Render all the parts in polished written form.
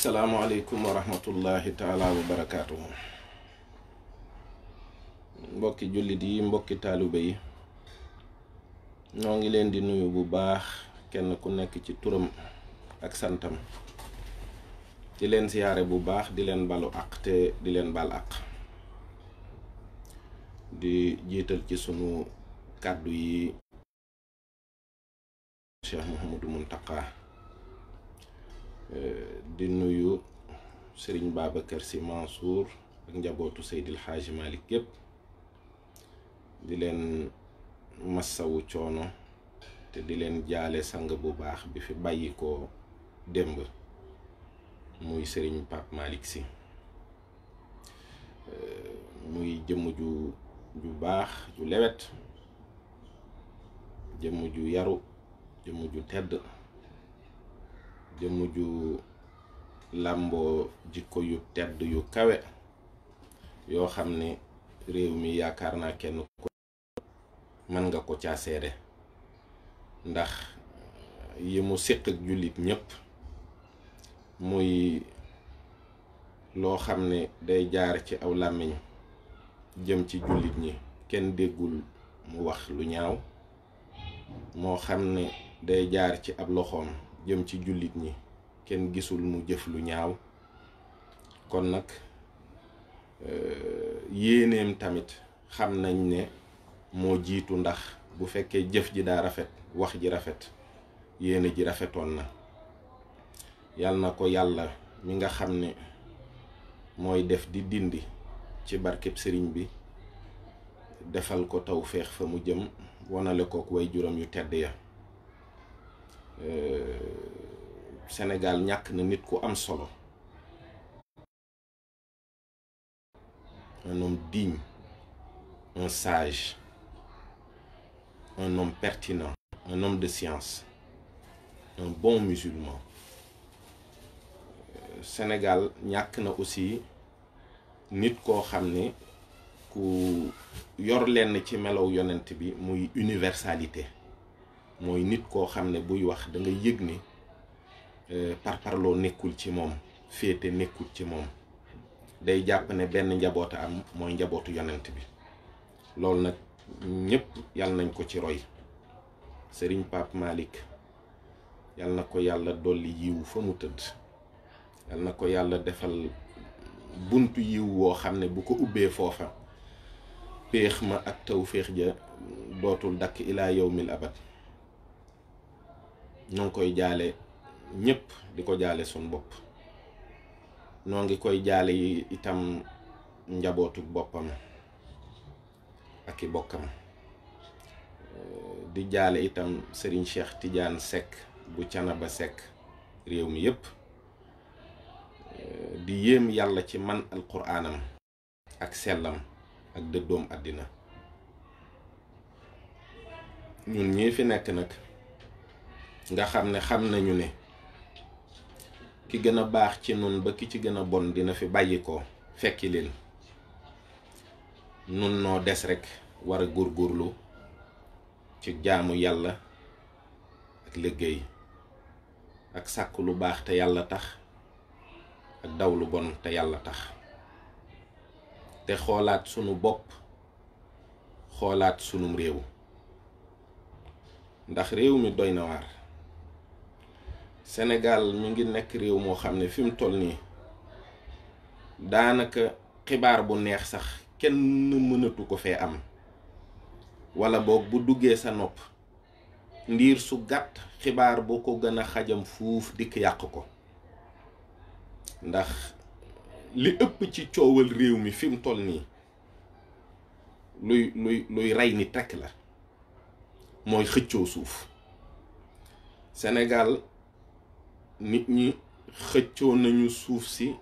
asalaamualeykum wa rahmatullahi taala wa barakaatuhu. Mbokki jullit yi, mbokki taalibe yi, ñoo ngi leen di nuyu bu baax, kenn ku nekk ci turam ak santam, di leen siyaare bu baax, di leen balu àq te di leen bal àq, di jiital ci sunu kàddu yi Cheikh Mouhamadou Mountakha, di nuyu Serigne Babacar Sy Mansour ak njabootu Seydil Hadji Malick yépp, di leen massawu coono te di leen jaale sang bu baax bi fi bàyyi ko démb muy Serigne Pape Malick Sy, muy jëmm ju baax ju lewet, jëmm ju yaru, jëmm ju tedd, jëmm ju làmboo jikko yu tedd yu kawe yoo xam ne réew mi yaakaar naa kenn ko mën nga ko caa seede, ndax yi mu séq ak jullit ñépp muy loo xam ne day jaar ci aw làmmiñ jëm ci jullit ñi kenn déggul mu wax lu ñaaw, moo xam ne day jaar ci ab loxoom jëm ci jullit ñi kenn gisul mu jëf lu ñaaw. kon nag yéeneem tamit xam nañ ne moo jiitu, ndax bu fekkee jëf ji daa rafet, wax ji rafet, yéene ji rafetoon na. yal na ko yàlla mi nga xam ne mooy def di dindi ci barkeb sëriñ bi defal ko tawféex fa mu jëm, wonale kook way juróom yu tedd ya. Sénégal ñàkk na nit ku am solo, un homme digne, un sage, un homme pertinent, un homme de science, un bon musulman. Sénégal ñàkk na aussi nit koo xam ne ku yor lenn ci melow yonent bi muy universalité, mooy nit koo xam ne buy wax da nga yëg ni parparloo nekkul ci moom, féete nekkul ci moom, day jàpp ne benn njaboota am, mooy njabootu yonent bi. loolu nag ñépp yal nañ ko ci roy. Serigne Pape Malick yal na ko yàlla dolli yiw fa mu tëdd, yal na ko yàlla defal buntu yiw woo xam ne bu ko ubbee foofa péex ma ak tawféex ja dootul dakk ilaa yawmil abad. ñoo ngi koy jaale ñépp, di ko jaale sun bopp. noo ngi koy jaale yi itam njabootu boppam ak i bokkam, di jaale itam Serigne Cheikh Tidiane Seck bu Canaba Seck réew mi yépp, di yéem yàlla ci man alquraanam ak sellam ak dëddoom àddina. ñun ñii fi nekk nag nga xam ne xam nañu ne ki gën a baax ci nun ba ki ci gën a bon dina fi bàyyi ko fekki leen, nun noo des rekk war a góorgóorlu ci jaamu yàlla ak liggéey ak sàkk lu baax te yàlla tax ak daw lu bon te yàlla tax, te xoolaat sunu bopp, xoolaat sunum réew, ndax réew mi doy na waar. Sénégal mi ngi nekk réew moo xam ne fi mu toll nii daanaka xibaar bu neex sax kenn mënatu ko fee am, walla boog bu duggee sa nopp ndiir su gàtt xibaar boo ko gën a xajam fuuf dikk yàq ko. ndax li ëpp ci coowal réew mi fi mu toll nii luy rey nit rekk la, mooy xëccoo suuf. Sénégal nit ñi xëccoo nañu suuf si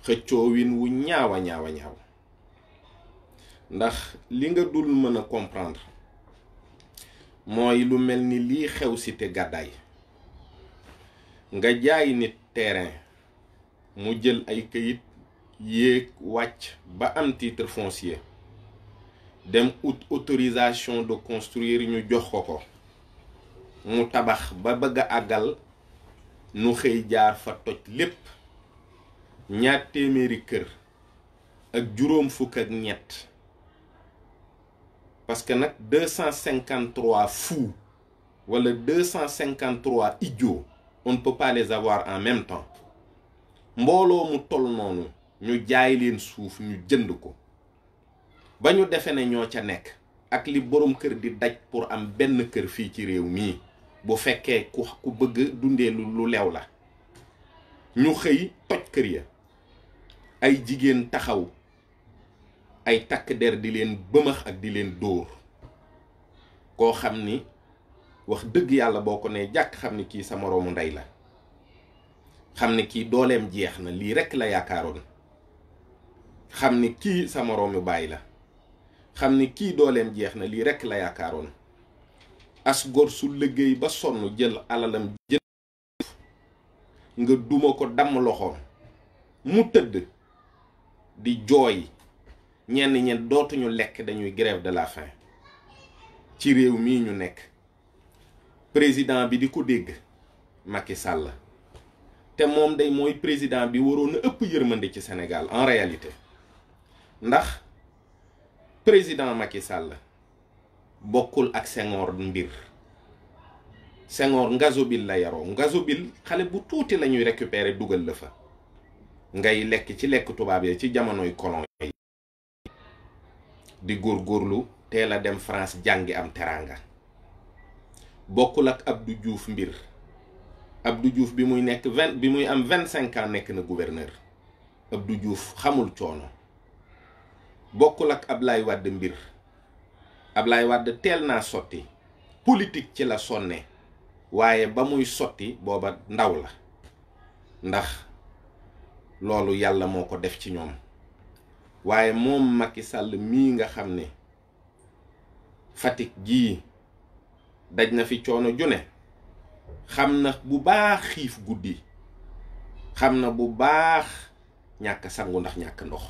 xëccoo win wu ñaawa ñaawa ñaaw, ndax li nga dul mën a comprendre mooy lu mel ni lii xew si te gàddaay, nga jaay nit terrain mu jël ay këyit yéeg wàcc ba am titre foncier, dem ut autorisation de construire ñu jox ko mu tabax ba bëgg a àggal nu xëy jaar fa toj lépp, ñaar téeméeri kër ak juróom fukk ak ñett, parce que nag 253 fous wala 253 idiots on ne peut pas les avoir en même temps. mbooloo mu toll noonu ñu jaay leen suuf ñu jënd ko ba ñu defe ne ñoo ca nekk ak li borom kër di daj pour am benn kër fii ci réew mii bu fekkee ku bëgg dundee lu leew la. ñu xëy toj kër ya, ay jigéen taxaw, ay takk der di leen bëmax ak di leen dóor, koo xam ni wax dëgg yàlla boo ko nee jàkk xam ni kii sa moroomu ndey la, xam ni kii dooleem jeex na, lii rekk la yaakaaroon, xam ni kii sa moroomu baay la, xam ni kii dooleem jeex na, lii rekk la yaakaaroon. as gor su liggéey ba sonn jël alalam jël nga duma ko damm loxoom mu tëdd di jooy, ñenn dootuñu lekk, dañuy grève de la faim ci réew mii ñu nekk. président bi di ko dégg Macky Sall, te moom day mooy président bi waroon a ëpp yërmande ci Sénégal en réalité, ndax président Macky Sall bokkul ak Senghor mbir. Senghor ngazobil la yaroo, ngazobil xale bu tuuti la ñuy récupérer dugal la fa ngay lekk ci lekk tubaab yi ci jamonoy colon yi, di góorgóorlu teel a dem France jàngi am teraanga. bokkul ak Abdou Diouf mbir. Abdou Diouf bi muy am 25 ans nekk na gouverneur. Abdou Diouf xamul coono. bokkul ak Ablaye Wade mbir. Ablaye Wade teel naa sotti, politique ci la sonne, waaye ba muy sotti booba ndaw la, ndax loolu yàlla moo ko def ci ñoom. waaye moom Macky Sall mii nga xam ne Fatick gii daj na fi coono june, xam na bu baax xiif guddi, xam na bu baax ñàkk sangu ndax ñàkk ndox,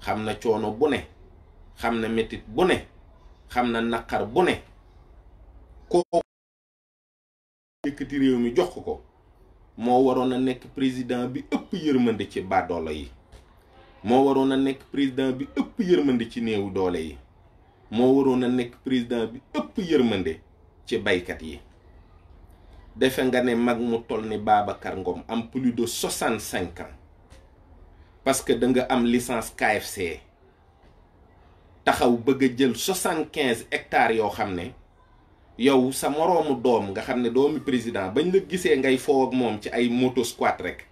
xam na coono bu ne, xam na metit bu ne, xam na naqar bu ne. koo yëkkati réew mi jox ko moo waroon a nekk président bi ëpp yërmande ci baadoolo yi, moo waroon a nekk président bi ëpp yërmande ci néewu doole yi, moo waroon a nekk président bi ëpp yërmande ci baykat yi. defe nga ne mag mu toll ni Babacar Ngom am plus de 65 ans parce que da nga am licence KFC taxaw bëgg a jël 75 hectares yoo xam ne yow sa moroomu doom nga xam ne doomi président bañ la gisee ngay foo ak moom ci ay moto squat rek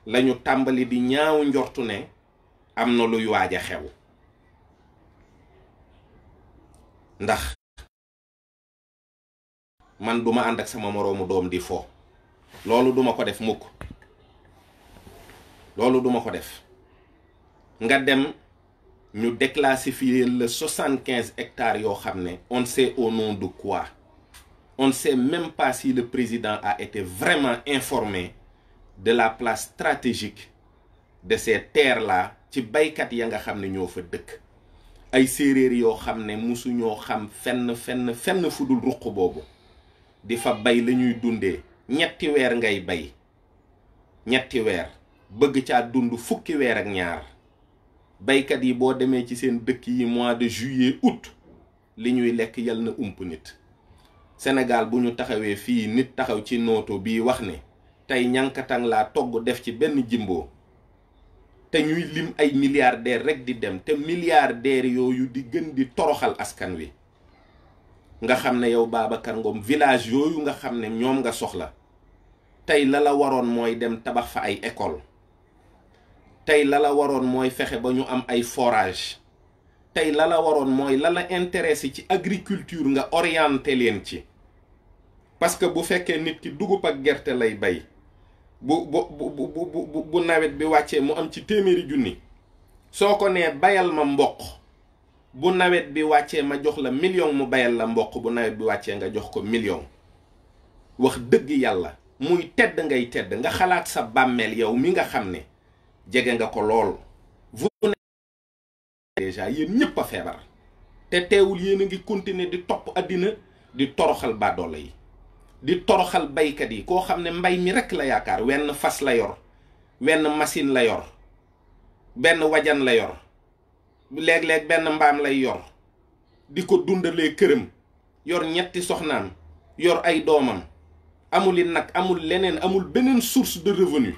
lañu tàmbali di ñaaw njortu ne am na luy waaj a xew. ndax man duma ànd ak sama moroomu doom di fo, loolu duma ko def mukk, loolu duma ko def. nga dem ñu déclassifier le 75 hectares yoo xam ne on sait au nom de quoi, on ne sait même pas si le président a été vraiment informé de la place stratégique de ces terres-là ci baykat ya nga xam ne ñoo fa dëkk. ay séeréer yoo xam ne musuñoo xam fenn fu dul ruq boobu di fa bay la ñuy dundee. ñetti weer ngay bay, ñetti weer bëgg caa dund fukki weer ak ñaar. baykat yi boo demee ci seen dëkk yi mois de juillet août li ñuy lekk yal na ump nit. Sénégal bu ñu taxawee fii nit taxaw ci nooto bii wax ne tey ñankatang laa togg def ci benn jimbo, te ñuy lim ay milliardaires rek di dem, te milliardaires yooyu di gën di toroxal askan wi. nga xam ne yow Babacar Ngom village yooyu nga xam ne ñoom nga soxla tey la waroon mooy dem tabax fa ay école, tey la waroon mooy fexe ba ñu am ay forage, tey la waroon mooy la intéressé ci agriculture nga orienté leen ci. parce que bu fekkee nit ki dugub ak gerte lay bay bu nawet bi wàccee mu am ci 100 000 soo ko nee bayal ma mboq, bu nawet bi wàccee ma jox la 1 million mu bayal la mboq, bu nawet bi wàccee nga jox ko 1 million. wax dëgg yàlla muy tedd ngay tedd nga xalaat sa bàmmeel yow mi nga xam ne jege nga ko lool. vous déjà yéen ñëpp a feebar te teewul yéen a ngi continuer di topp àddina di toroxal baadoolo yi. di toroxal baykat yi koo xam ne mbay mi rekk la yaakaar, wenn fas la yor, wenn machine la yor, benn wajan la yor, léeg-léeg benn mbaam lay yor, di ko dundalee këram, yor ñetti soxnaam, yor ay doomam, amul nag, amul leneen, amul beneen source de revenu,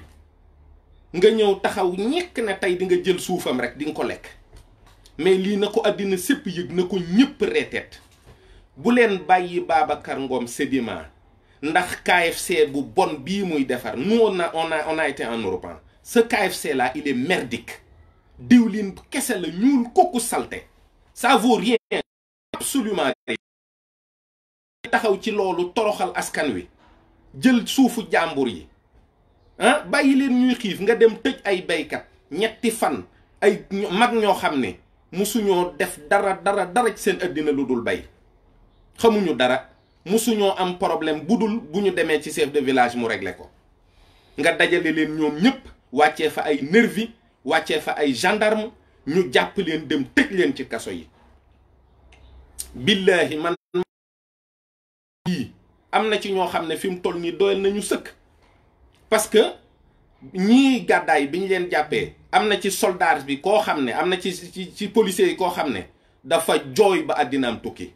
nga ñëw taxaw ñekk ne tey di nga jël suufam rek di nga ko lekk. mais lii na ko àddina sépp yëg, na ko ñëpp reeteet. bu leen bàyyi Babacar Ngom Sedima ndax KFC bu bon bii muy defar. nous on a été en Europe. Ce KFC là il est merdique. diwlin kese la, ñuul kooku salte, ça vaut rien, absolument rien. taxaw ci loolu toroxal askan wi, jël suufu jàmbur yi, ah bàyyi leen ñuy xiif nga dem tëj ay baykat ñetti fan, ay mag ñoo xam ne musuñoo def dara ci seen àddina lu dul bay, xamuñu dara, musuñoo am problème bu dul bu ñu demee ci chef de village mu réglé ko. nga dajale leen ñoom ñëpp, wàccee fa ay nervi, wàccee fa ay gendarme, ñu jàpp leen dem tëj leen ci kaso yi. billahi man yi am na ci ñoo xam ne fi mu toll nii doyal nañu sëkk. parce que ñii gàddaay bi ñu leen jàppee, am na ci soldat bi koo xam ne, am na ci policiers yi koo xam ne dafa jooy ba àddinaam tukki.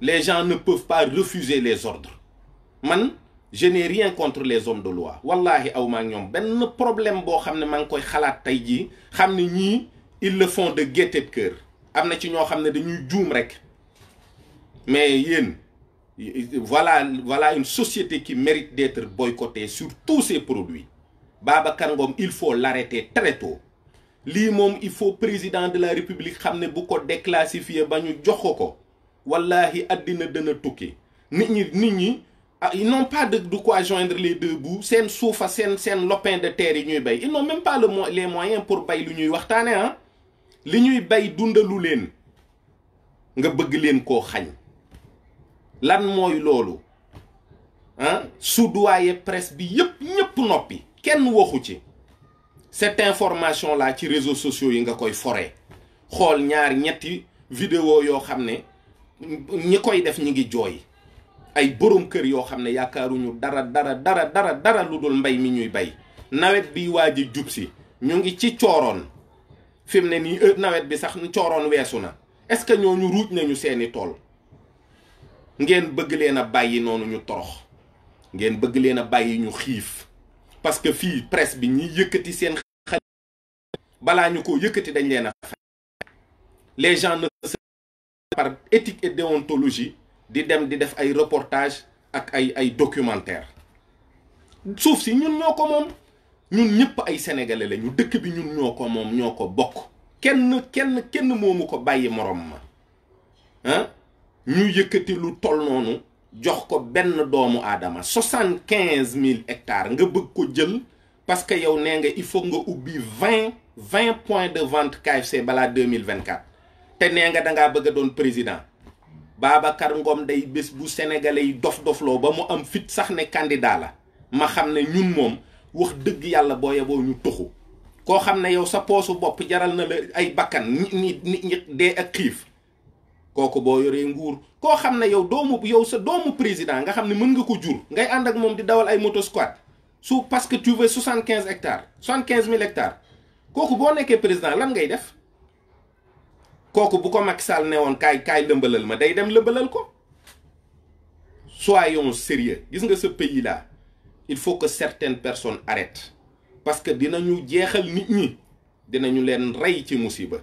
les gens ne peuvent pas refuser les ordres. man je n'ai rien contre les hommes de loi, wallahi aw maa ñoom benn problème boo xam ne maa ngi koy xalaat tey jii, xam ne ñii ils le font de gaieté de cœur. am na ci ñoo xam ne dañuy juum rek. mais yéen, voilà une société qui mérite d'être boycottée sur tous ses produits. Babacar Ngom il faut l'arrêter très tôt. lii moom il faut président de la république xam ne bu ko déclassifier ba ñu jox ko, wallahi àddina dana tukki. nit ñi ils n'ont pas de quoi joindre les deux bouts. seen suufa seen lopin de terre yi ñuy bay, ils n'ont même pas les moyens pour bay lu ñuy waxtaane. ah li ñuy bay dundalu leen, nga bëgg leen koo xañ. lan mooy loolu? ah soudoyer presse bi yëpp ñëpp noppi, kenn waxu ci. cette information là ci réseaux sociaux yi nga koy foree, xool ñaar ñetti vidéo yoo xam ne ñi koy def ñi ngi jooy. ay borom kër yoo xam ne yaakaaruñu dara lu dul mbay mi ñuy bay. nawet bi waa ji jub si, ñu ngi ci cooroon fi mu ne nii nawet bi sax cooroon weesu na. est-ce que ñooñu ruuj nañu seeni tool? ngeen bëgg leen a bàyyi noonu ñu torox, ngeen bëgg leen a bàyyi ñu xiif. parce que fii presse bi ñi yëkkati seen xel balaa ñu ko yëkkati dañ leen a fay. les gens ne se par éthique et déontologie di dem di def ay reportage ak ay documentaire. suuf si ñun ñoo ko moom, ñun ñëpp ay sénégalais lañu, dëkk bi ñun ñoo ko moom, ñoo ko bokk. kenn moomu ko bàyyi morom ma. ah ñu yëkkati lu toll noonu jox ko benn doomu aadama. 75 000 hectares nga bëgg ko jël parce que yow nee nga il faut nga ubbi 20 points de vente KFC balaa 2024. te nee nga dangaa bëgg a doon président. Babacar Ngom day bés bu sénégalais yi dof-dofloo ba mu am fit sax ne candidat la, ma xam ne ñun moom wax dëgg yàlla boo yeboo ñu tuxu. koo xam ne yow sa poosu bopp jaral na la ay bakkan nit ñi dee ak xiif, kooku boo yoree nguur. koo xam ne yow sa doomu président nga xam ne mën nga ko jur, ngay ànd ak moom di dawal ay moto squat parce que tu veux 75 hectares 75 000 hectares. kooku boo nekkee président lan ngay def? kooku bu ko Macky Sall ne woon kaay lëmbalal ma, day dem lëmbalal ko. soyons sérieux. gis nga ce pays là il faut que certaines personnes arrêtent, parce que dinañu jeexal nit ñi, dinañu leen rey ci musiba.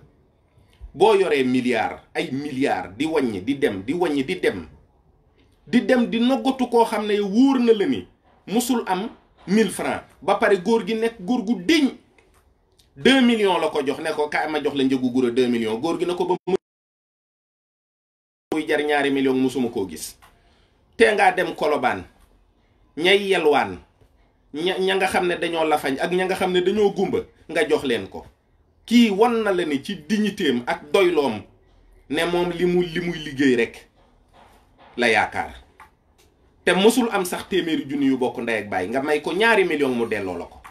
boo yoree milliards ay milliards di wàññi di dem di wàññi di dem di noggatu koo xam ne wóor na la ni musul am 1000 francs ba pare góor gi nekk góor gu diñ 2 millions la ko jox ne ko kaay ma jox la njëgu gura 2 millions. góor gi na ko ba muy jar 2 millions musuma koo gis. te ngaa dem Kolobaan, ñay yelwaan ña nga xam ne dañoo lafañ ak ña nga xam ne dañoo gumba nga jox leen ko. kii wan na la ni ci dignitéem ak doyloom ne moom li muy liggéey rek la yaakaar. te mësul am sax téeméeri junni yu bokk ndey ak baay nga may ko 2 millions mu delloo la ko.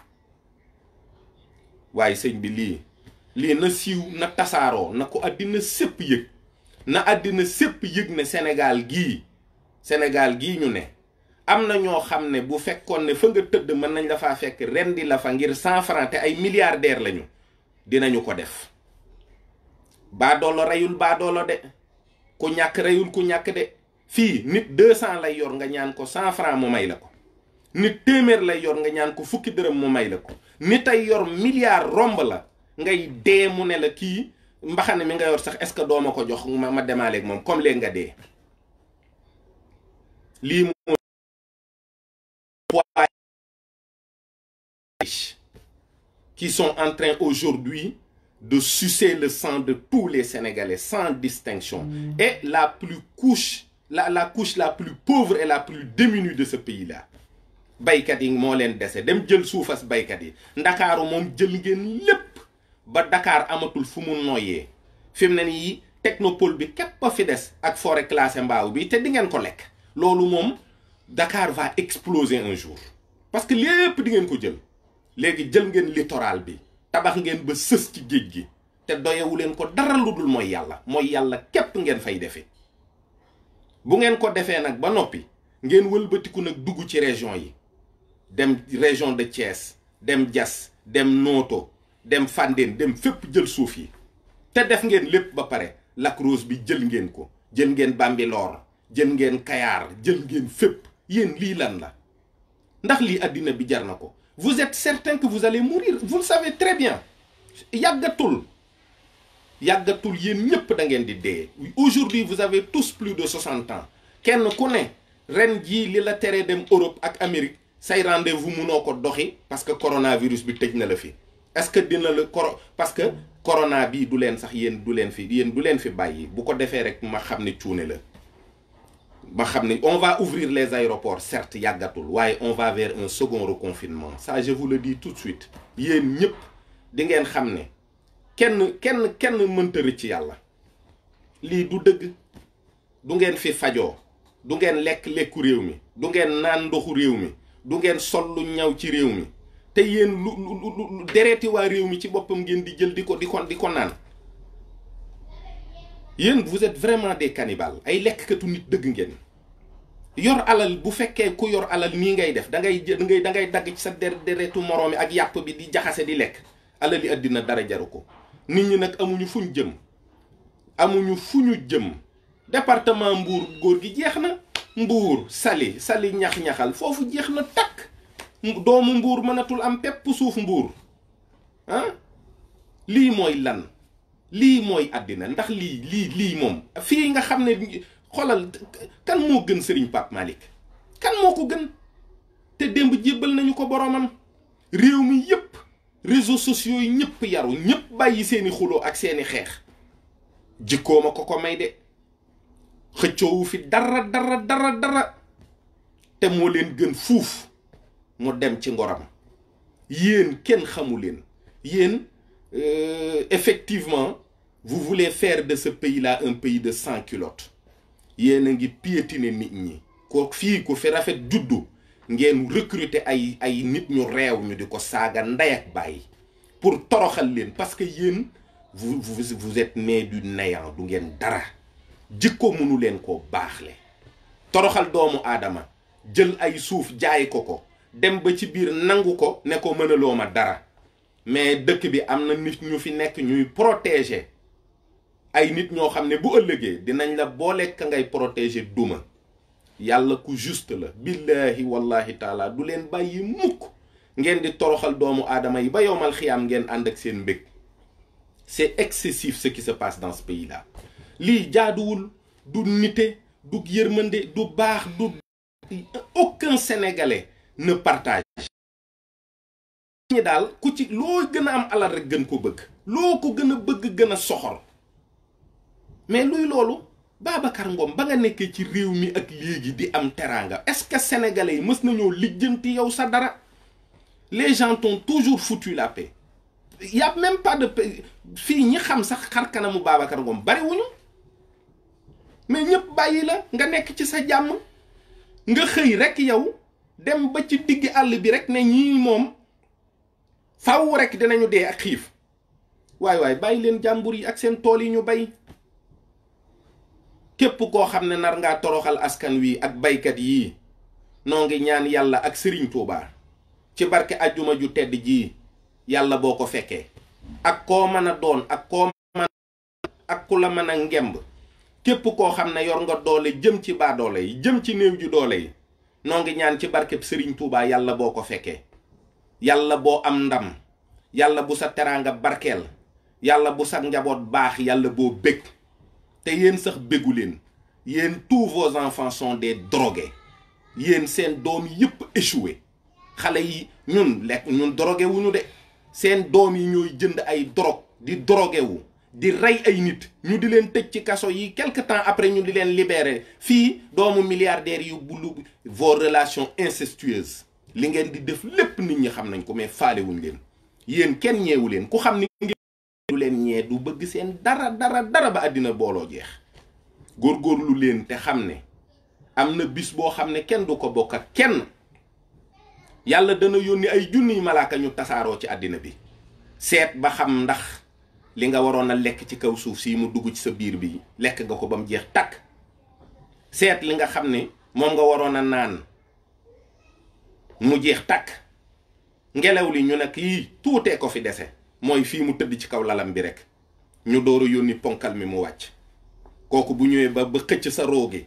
waaye sëñ bi lii na siiw, na tasaaroo, na ko àddina sépp yëg. na àddina sépp yëg ne Sénégal gii ñu ne am na ñoo xam ne bu fekkoon ne fa nga tëdd mën nañ la faa fekk rendi la fa ngir 100 francs te ay milliardaires lañu dinañu ko def. baadoolo reyul baadoolo de, ku ñàkk reyul ku ñàkk de. fii nit 200 lay yor nga ñaan ko 100 francs mu may la ko. nit téeméer lay yor nga ñaan ko fukki dërëm mu may la ko. nit ay yor milliard romb la ngay dee mu ne la kii mbaxane mi nga yor sax est-ce que dooma ko jox ma demaaleeg moom comme léegi nga dee. lii mooy qui sont en train aujourd'hui de sucer le sang de tous les Sénégalais sans distinction. Et la couche la plus pauvre et la plus démunie de ce pays-là. baykat yi moo leen dese dem jël suufas baykat yi ndakaaru moom jël ngeen lépp ba Dakar amatul fu mu noyyee fi mu ne nii technopole bi képp a fi des ak forêt classée mbaaw bi te di ngeen ko lekk. loolu moom Dakar va exploser un jour parce que lépp di ngeen ko jël. léegi jël ngeen littoral bi tabax ngeen ba sës ci géej gi te doyewu leen ko dara lu dul mooy yàlla képp ngeen fay defee. bu ngeen ko defee nag ba noppi ngeen wëlbatiku nag dugg ci région yi dem région de Thiès dem Diass dem Noto dem Fandène dem fépp jël suuf yi te def ngeen lépp ba pare. Lac Rose bi jël ngeen ko jël ngeen Bambilor jël ngeen Kayar jël ngeen fépp. yéen lii lan la ndax lii àddina bi jar na ko. vous êtes certain que vous allez mourir vous le savez très bien. yàggatul yéen ñëpp da ngeen di dee. aujourd'hui vous avez tous plus de 60 ans. kenn ku ne ren jii li la teree dem Europe ak Amérique say rendez-vous munoo ko doxi parce que coronavirus bi tëj na la fi. est-ce que dina la parce que corona bii du leen sax yéen du leen fi bàyyi bu ko defee rek ma xam ne cuune la. ma xam ne on va ouvrir les aéroports certes yàggatul waaye on va vers un second reconfinement ça je vous le dis tout de suite. yéen ñëpp di ngeen xam ne kenn mënta rëcc ci yàlla. lii du dëgg du ngeen fi fajoo du ngeen lekku réew mi du ngeen naan ndoxu réew mi du ngeen sol lu ñaw ci réew mi te yéen lu dereeti waa réew mi ci boppam ngeen di jël di ko naan. yéen vous êtes vraiment des cannibales ay lekkkatu nit dëgg ngeen. yor alal bu fekkee ku yor alal nii ngay def da ngay dagg ci sa deretu moroom mi ak yàpp bi di jaxase di lekk. alal yi àddina dara jaru ko. nit ñi nag amuñu fu ñu jëm. département Mbour góor gi jeex na. Mbour Saly ñax-ñaxal foofu jeex na takk. doomu Mbour mënatul am pepp suuf Mbour. lii mooy lan. lii mooy àddina ndax lii moom fii nga xam ne xoolal kan moo gën Serigne Pape Malick kan moo ko gën te démb jébbal nañu ko boromam. réew mi yépp réseaux sociaux yi ñëpp yaru ñëpp bàyyi seeni xuloo ak seeni xeex. jikkooma ko may de xëccoowu fi dara te moo leen gën fuuf mu dem ci ngoram. yéen kenn xamu leen yéen effectivement vous voulez faire de ce pays-là un pays de sans culottes. yéen a ngi piétiner nit ñi ko fii ku fi rafet juddu ngeen recruter ay nit ñu réew ñu di ko saaga ndey ak bàyyi pour toroxal leen parce que yéen vous êtes né du néant du ngeen dara. jikko mënu leen koo baaxle. toroxal doomu aadama jël ay suuf jaay ko dem ba ci biir nangu ko ne ko mënaloo ma dara. mais dëkk bi am na nit ñu fi nekk ñuy protéger ay nit ñoo xam ne bu ëllëgee dinañ la boole ka ngay protéger duma. yàlla ku juste la. billahi wallahi taala du leen bàyyi mukk ngeen di toroxal doomu aadama yi ba yowmal xiyaam ngeen ànd ak seen mbég. c'est excessif ce qui se passe dans ce pays-là. lii jaaduwul du nite du yërmande du baax du. aucun Sénégalais ne partage. ñi daal ku ci loo gën a am alal rek gën ko bëgg. loo ko gën a bëgg gën a soxor. mais luy loolu Babacar Ngom ba nga nekkee ci réew mi ak léegi di am teraanga est-ce que sénégalais yi mës nañoo lijjanti yow sa dara. les gens t'ont toujours foutu la paix. y a même pas de paix fii ñi xam sax xar kanamu Babacar Ngom bariwuñu mais ñëpp bàyyi la nga nekk ci sa jàmm nga xëy rek yow dem ba ci digg àll bi rek ne ñii moom faaw rek dinañu dee ak xiif. waay bàyyi leen jàmbur yi ak seen tool yi ñu bay. képp koo xam ne nar ngaa toroxal askan wi ak baykat yii noo ngi ñaan yàlla ak Serigne Touba ci barke ajjuma ju tedd ji yàlla boo ko fekkee ak koo mën a doon ak koo mën ak ku la mën a ngemb képp koo xam ne yor nga doole jëm ci baadoole yi jëm ci néew ji doole yi noo ngi ñaan ci barkeb Serigne Touba yàlla boo ko fekkee yàlla boo am ndam yàlla bu sa teraanga barkeel yàlla bu sa njaboot baax yàlla boo bég te yéen sax bégu leen yéen tous vos enfants sont des drogués yéen seen doom yëpp échoué xale yi ñun drogué wuñu de seen doom yi ñooy jënd ay drogue di drogué wu di rey ay nit ñu di leen tëj ci kaso yi quelque temps après ñu di leen libéré fii doomu milliardaires yu bulu vos relations incestueuses li ngeen di def lépp nit ñi xam nañ ko mais faalewuñ leen yéen kenn ñeewu leen ku xam ni ngeen du leen ñee du bëgg seen dara ba àddina booloo jeex góorgóorlu leen te xam ne am na bis boo xam ne kenn du ko bokk ak kenn yàlla dana yónni ay junniy malaaka ñu tasaaroo ci àddina bi seet ba xam ndax li nga waroon a lekk ci kaw suuf si mu dugg ci sa biir bi lekk nga ko ba mu jeex tàkk seet li nga xam ne moom nga waroon a naan mu jeex tàkk ngelaw li ñu nekk yii tuutee ko fi dese mooy fii mu tëdd ci kaw lalam bi rek ñu door a yónni ponkal mi mu wàcc kooku bu ñëwee ba xëcc sa roogi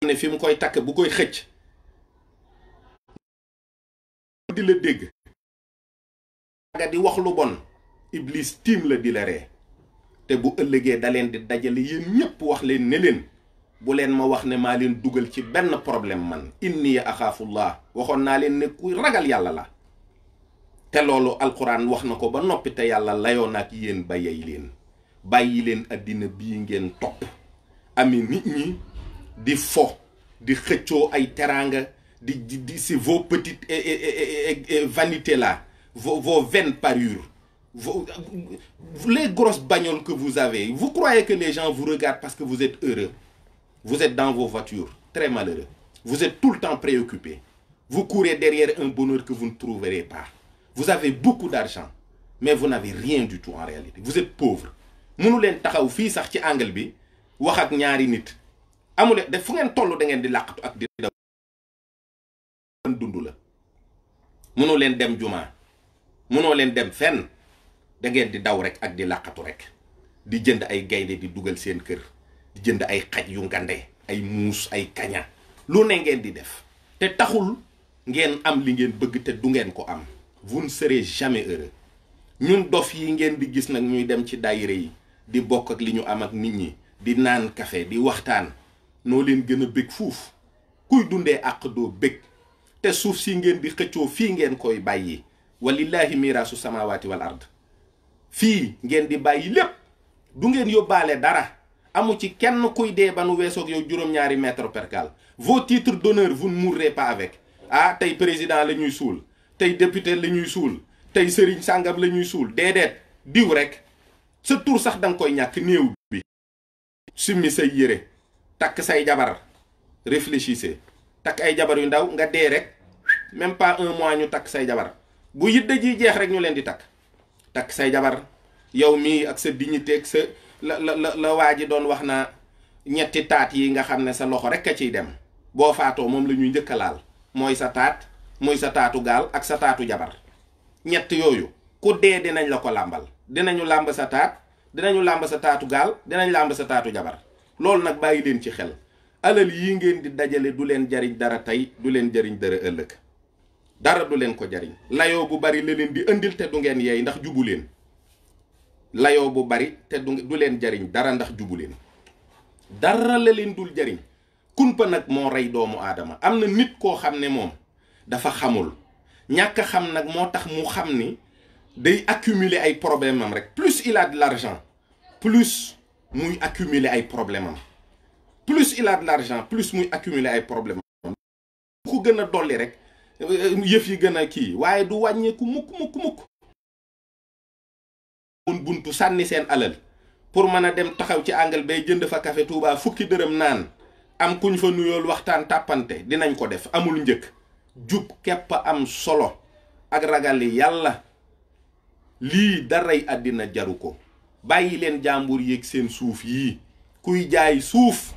ne fi mu koy takk bu koy xëcc di la dégg nga di wax lu bon iblis tiim la di la ree te bu ëllëgee da leen di dajale yéen ñépp wax leen ne leen bu leen ma wax ne maa leen dugal ci benn problème man inni axaafullah waxoon naa leen ne ku ragal yàlla la te loolu alquran wax na ko ba noppi te yàlla layoon ak yéen ba yey leen bàyyi leen àddina bii ngeen topp ami nit ñi di fo di xëccoo ay teraanga di si vos petites vanités là vos vaines parures les grosses bagnoles que vous avez vous croyez que les gens vous regardent parce que vous êtes heureux vous êtes dans vos voitures très malheureux vous êtes tout le temps préoccupés vous courez derrière un bonheur que vous ne trouverez pas vous avez beaucoup d'argent mais vous n'avez rien du tout en réalité vous êtes pauvre mënu leen taxaw fii sax ci angle bi wax ak ñaari nit amule def fu ngeen toll da ngeen di làqatu ak di daw dund la mënoo leen dem jumaa mënoo leen dem fenn da ngeen di daw rek ak di làqatu rek di jënd ay gaynde di dugal seen kër di jënd ay xaj yu ngande ay muus ay kaña lu ne ngeen di def te taxul ngeen am li ngeen bëgg te du ngeen ko am vous ne serez jamais heureux ñun dof yi ngeen di gis nag ñuy dem ci daayira yi di bokk ak li ñu am ak nit ñi di naan café di waxtaan noo leen gën a bég fuuf kuy dundee àq doo bég te suuf si ngeen di xëccoo fii ngeen koy bàyyi walillahi miraasu samawati wal ard fii ngeen di bàyyi lépp du ngeen yóbbaale dara amu ci kenn kuy dee ba nu weesoog yow juróom-ñaari mètre percale vos titres d'honneur vous ne mourrez pas avec ah tey président la ñuy suul tey député la ñuy suul tey sëriñ sàngam la ñuy suul déedéet diw rek sa tur sax danga koy ñàkk néew bi summi say yére takk say jabar réfléchissez takk ay jabar yu ndaw nga dee rek même pas un mois ñu takk say jabar bu yidda ji jeex rek ñu leen di takk say jabar yow mii ak sa dignité ak sa la waa ji doon wax na ñetti taat yi nga xam ne sa loxo rek a ciy dem boo faatoo moom la ñuy njëkk a laal mooy sa taat mooy sa taatu gaal ak sa taatu jabar ñett yooyu ku dee dinañ la ko làmbal dinañu làmb sa taat dinañu làmb sa taatu gaal dinañ làmb sa taatu jabar loolu nag bàyyi leen ci xel alal yi ngeen di dajale du leen jariñ dara tey du leen jariñ dara ëllëg dara du leen ko jariñ layoo bu bari la leen di indil te du ngeen yeey ndax jubu leen layoo bu bari te du leen jariñ dara ndax jubu leen dara la leen dul jariñ kumpa nag moo rey doomu aadama am na nit koo xam ne moom dafa xamul ñàkk xam nag moo tax mu xam ni day accumuler ay problème am rek plus il a de l'argent plus muy accumuler ay problème am plus il a de l'argent plus muy accumuler ay problème am bu ko gën a dolli rek yëf yi gën a kii waaye du wàññeeku mukk mun buntu sànni seen alal pour mën a dem taxaw ci àngal bay jënd fa café Touba fukki dërëm naan am kuñ fa nuyool waxtaan tàppante dinañ ko def amul njëkk jub képp am solo ak ragal yàlla lii daray àddina jaru ko bàyyi leen jàmbur yéeg seen suuf yii kuy jaay suuf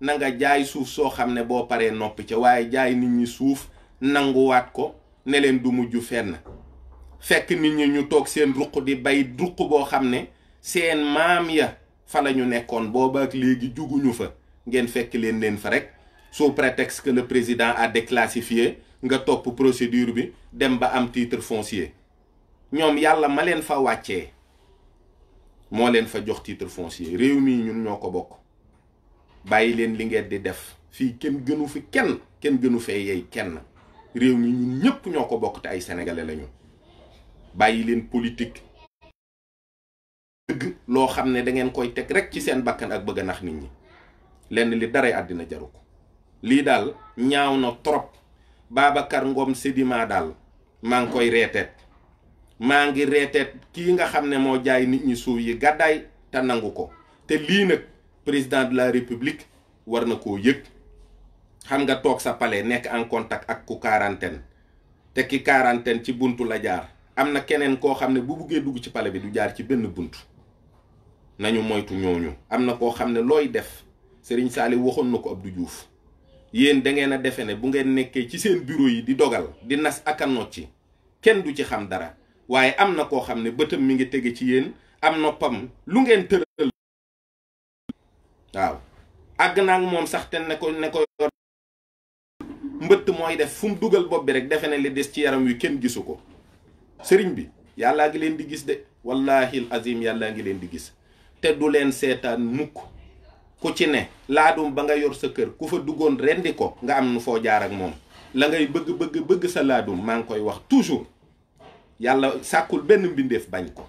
na nga jaay suuf soo xam ne boo paree noppi ca, waaye jaay nit ñi suuf nanguwaat ko ne leen du mujj fenn. fekk nit ñi ñu toog seen ruq di bay ruq boo xam ne seen maam ya fa la ñu nekkoon booba ak léegi juguñu fa, ngeen fekk leen fa rek sous prétexte que le président a déclassifié nga topp procédure bi dem ba am titre foncier. ñoom yàlla ma leen fa wàccee moo leen fa jox titre foncier. réew mi ñun ñoo ko bokk, bàyyi leen li ngeen di def fii. kenn gënu fi kenn gënu fee yey kenn. réew mi ñun ñëpp ñoo ko bokk te ay sénégalais lañu. bàyyi leen politique dëgg loo xam ne da ngeen koy teg rek ci seen bakkan ak bëgg a nax nit ñi. lenn li daray àddina jaru ko. lii daal ñaaw na trop. Babacar Ngom Sedima daal maa ngi koy reeteet. maa ngi reeteet kii nga xam ne moo jaay nit ñi suuf yi gàddaay te nangu ko. te lii nag président de la république war na koo yëg. xam nga toog sa palais nekk en contact ak ku quarantaine te ki quarantaine ci buntu la jaar. am na keneen koo xam ne bu buggee dugg ci palais bi du jaar ci benn buntu. nañu moytu ñooñu. am na koo xam ne looy def Serigne Saliou waxoon na ko Abdou Diouf. yéen da ngeen a defe ne bu ngeen nekkee ci seen bureau yi di dogal di nas ak a nocci kenn du ci xam dara. waaye am na koo xam ne bëtam mi ngi tege ci yéen, am noppam lu ngeen tëral. waaw àgg naa ak moom sax te ne ko mbëtt mooy def fu mu dugal bopp bi rek defe ne li des ci yaram wi kenn gisu ko. sëriñ bi yàllaa ngi leen di gis de, wallahi azim yàllaa ngi leen di gis. te du leen seetaan mukk. ku ci ne laadum ba nga yor sa kër ku fa duggoon rendi ko nga am nu foo jaar ak moom. la ngay bëgg sa laadum maa ngi koy wax toujours. yàlla sàkkul benn mbindeef bañ ko.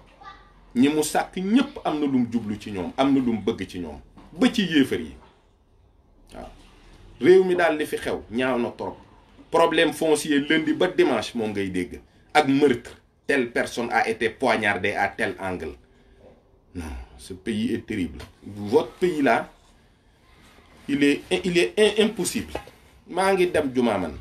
ñi mu sàkk ñépp am na lum jublu ci ñoom, am na lum bëgg ci ñoom ba ci yéefar yi. waaw réew mi daal li fi xew ñaaw na trop. problème foncier lundi ba dimanche moom ngay dégg. ak meurtre, telle personne a été poignardée à tel angle. Non, ce pays est terrible. Votre pays là, il est impossible. maa ngi dem jumaa man.